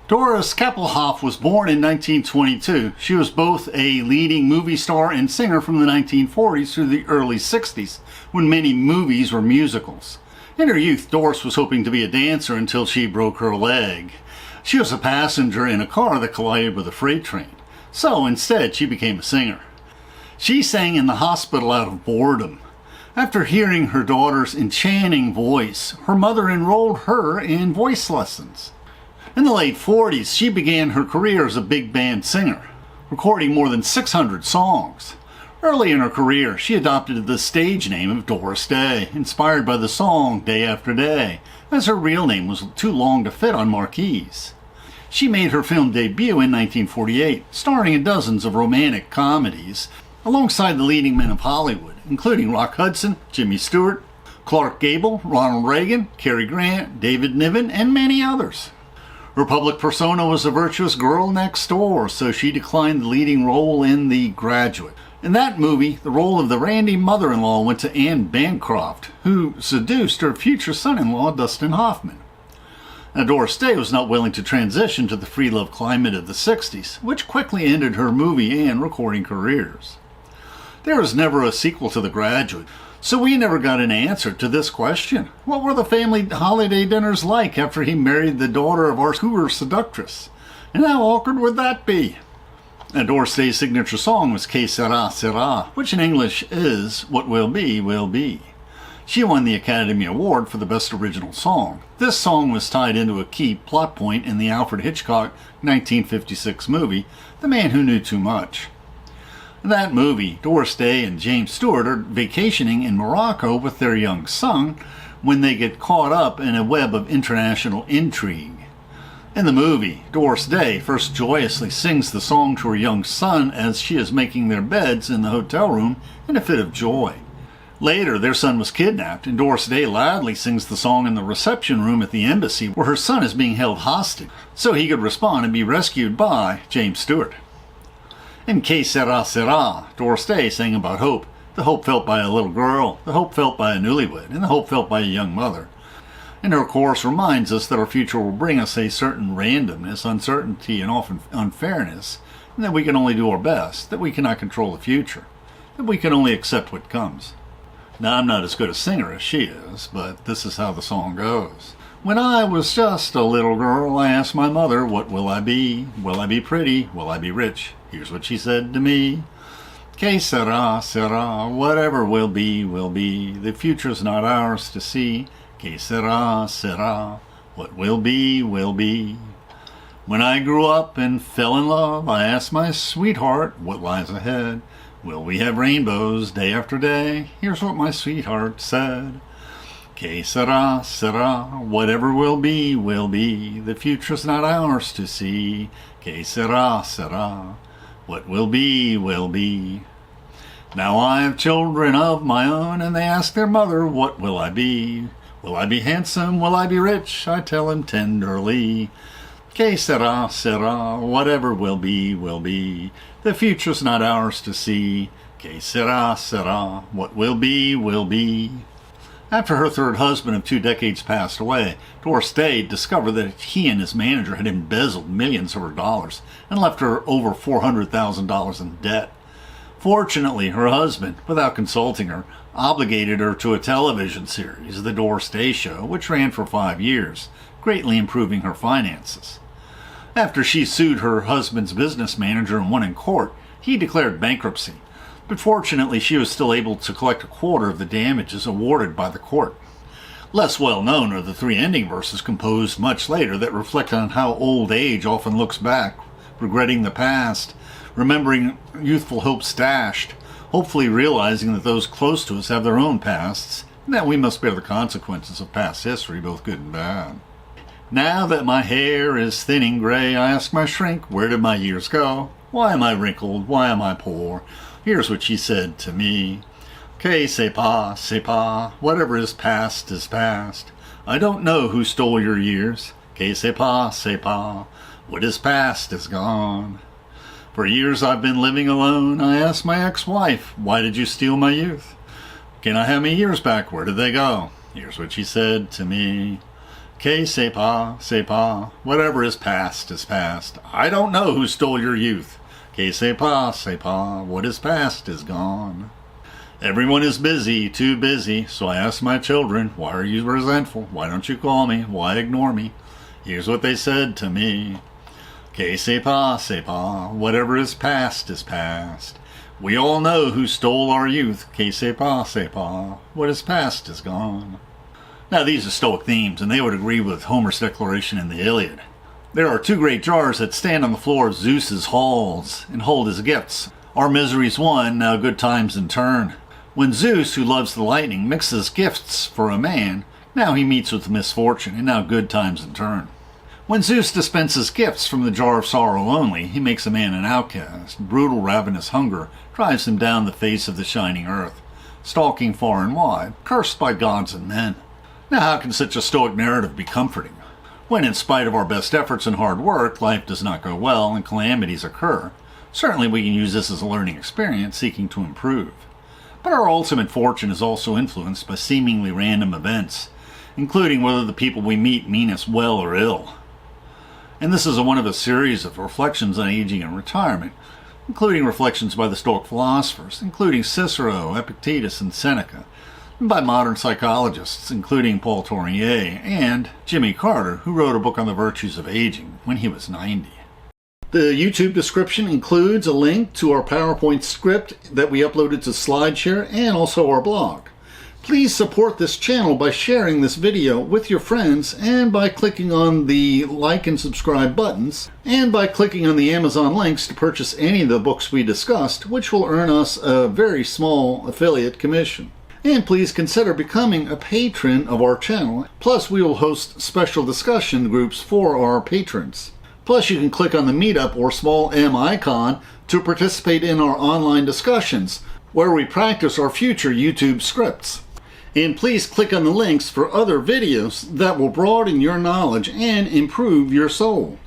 Doris Kappelhoff was born in 1922. She was both a leading movie star and singer from the 1940s through the early 60s, when many movies were musicals. In her youth, Doris was hoping to be a dancer until she broke her leg. She was a passenger in a car that collided with a freight train. So instead, she became a singer. She sang in the hospital out of boredom. After hearing her daughter's enchanting voice, her mother enrolled her in voice lessons. In the late 40s, she began her career as a big band singer, recording more than 600 songs. Early in her career, she adopted the stage name of Doris Day, inspired by the song Day After Day, as her real name was too long to fit on marquees. She made her film debut in 1948, starring in dozens of romantic comedies, alongside the leading men of Hollywood, including Rock Hudson, Jimmy Stewart, Clark Gable, Ronald Reagan, Cary Grant, David Niven, and many others. Her public persona was a virtuous girl next door, so she declined the leading role in The Graduate. In that movie, the role of the randy mother-in-law went to Anne Bancroft, who seduced her future son-in-law, Dustin Hoffman. Now, Doris Day was not willing to transition to the free love climate of the 60s, which quickly ended her movie and recording careers. There was never a sequel to The Graduate, so we never got an answer to this question. What were the family holiday dinners like after he married the daughter of our cougar seductress? And how awkward would that be? And Doris Day's signature song was Que Será, Será, which in English is What Will Be, Will Be. She won the Academy Award for the Best Original Song. This song was tied into a key plot point in the Alfred Hitchcock 1956 movie, The Man Who Knew Too Much. In that movie, Doris Day and James Stewart are vacationing in Morocco with their young son when they get caught up in a web of international intrigue. In the movie, Doris Day first joyously sings the song to her young son as she is making their beds in the hotel room in a fit of joy. Later, their son was kidnapped, and Doris Day loudly sings the song in the reception room at the embassy where her son is being held hostage, so he could respond and be rescued by James Stewart. In Que Será, Será, Doris Day sang about hope, the hope felt by a little girl, the hope felt by a newlywed, and the hope felt by a young mother. And her chorus reminds us that our future will bring us a certain randomness, uncertainty, and often unfairness, and that we can only do our best, that we cannot control the future, that we can only accept what comes. Now, I'm not as good a singer as she is, but this is how the song goes. When I was just a little girl, I asked my mother, what will I be? Will I be pretty? Will I be rich? Here's what she said to me. Que será, será, whatever will be, will be. The future's not ours to see. Que será, será, what will be, will be. When I grew up and fell in love, I asked my sweetheart, what lies ahead? Will we have rainbows day after day? Here's what my sweetheart said. Que será, será, whatever will be, will be. The future's not ours to see. Que será, será, what will be, will be. Now I have children of my own, and they ask their mother, what will I be? Will I be handsome? Will I be rich? I tell him tenderly. Que será, será, whatever will be, will be. The future's not ours to see. Que será, será, what will be, will be. After her third husband of 2 decades passed away, Doris Day discovered that he and his manager had embezzled millions of her dollars and left her over $400,000 in debt. Fortunately, her husband, without consulting her, obligated her to a television series, The Doris Day Show, which ran for 5 years, greatly improving her finances. After she sued her husband's business manager and won in court, he declared bankruptcy. But fortunately, she was still able to collect a quarter of the damages awarded by the court. Less well known are the 3 ending verses composed much later that reflect on how old age often looks back, regretting the past, remembering youthful hopes dashed, hopefully realizing that those close to us have their own pasts, and that we must bear the consequences of past history, both good and bad. Now that my hair is thinning gray, I ask my shrink, where did my years go? Why am I wrinkled? Why am I poor? Here's what she said to me. Que Sepa, Sepa, whatever is past is past. I don't know who stole your years. Que Sepa, Sepa, what is past is gone. For years I've been living alone. I asked my ex-wife, why did you steal my youth? Can I have my years back? Where did they go? Here's what she said to me. Que Sepa, whatever is past is past. I don't know who stole your youth. Que Sepa, what is past is gone. Everyone is busy, too busy, so I asked my children, why are you resentful? Why don't you call me? Why ignore me? Here's what they said to me. Que Sepa, whatever is past is past. We all know who stole our youth. Que Sepa, what is past is gone. Now these are Stoic themes, and they would agree with Homer's declaration in the Iliad. There are two great jars that stand on the floor of Zeus's halls and hold his gifts. Our misery's won, now good times in turn. When Zeus, who loves the lightning, mixes gifts for a man, now he meets with misfortune, and now good times in turn. When Zeus dispenses gifts from the jar of sorrow only, he makes a man an outcast. Brutal, ravenous hunger drives him down the face of the shining earth, stalking far and wide, cursed by gods and men. Now how can such a Stoic narrative be comforting? When, in spite of our best efforts and hard work, life does not go well and calamities occur, certainly we can use this as a learning experience seeking to improve. But our ultimate fortune is also influenced by seemingly random events, including whether the people we meet mean us well or ill. And this is one of a series of reflections on aging and retirement, including reflections by the Stoic philosophers, including Cicero, Epictetus, and Seneca, and by modern psychologists, including Paul Tournier and Jimmy Carter, who wrote a book on the virtues of aging when he was 90. The YouTube description includes a link to our PowerPoint script that we uploaded to SlideShare and also our blog. Please support this channel by sharing this video with your friends and by clicking on the like and subscribe buttons and by clicking on the Amazon links to purchase any of the books we discussed, which will earn us a very small affiliate commission. And please consider becoming a patron of our channel. Plus, we will host special discussion groups for our patrons. Plus, you can click on the Meetup or small M icon to participate in our online discussions, where we practice our future YouTube scripts. And please click on the links for other videos that will broaden your knowledge and improve your soul.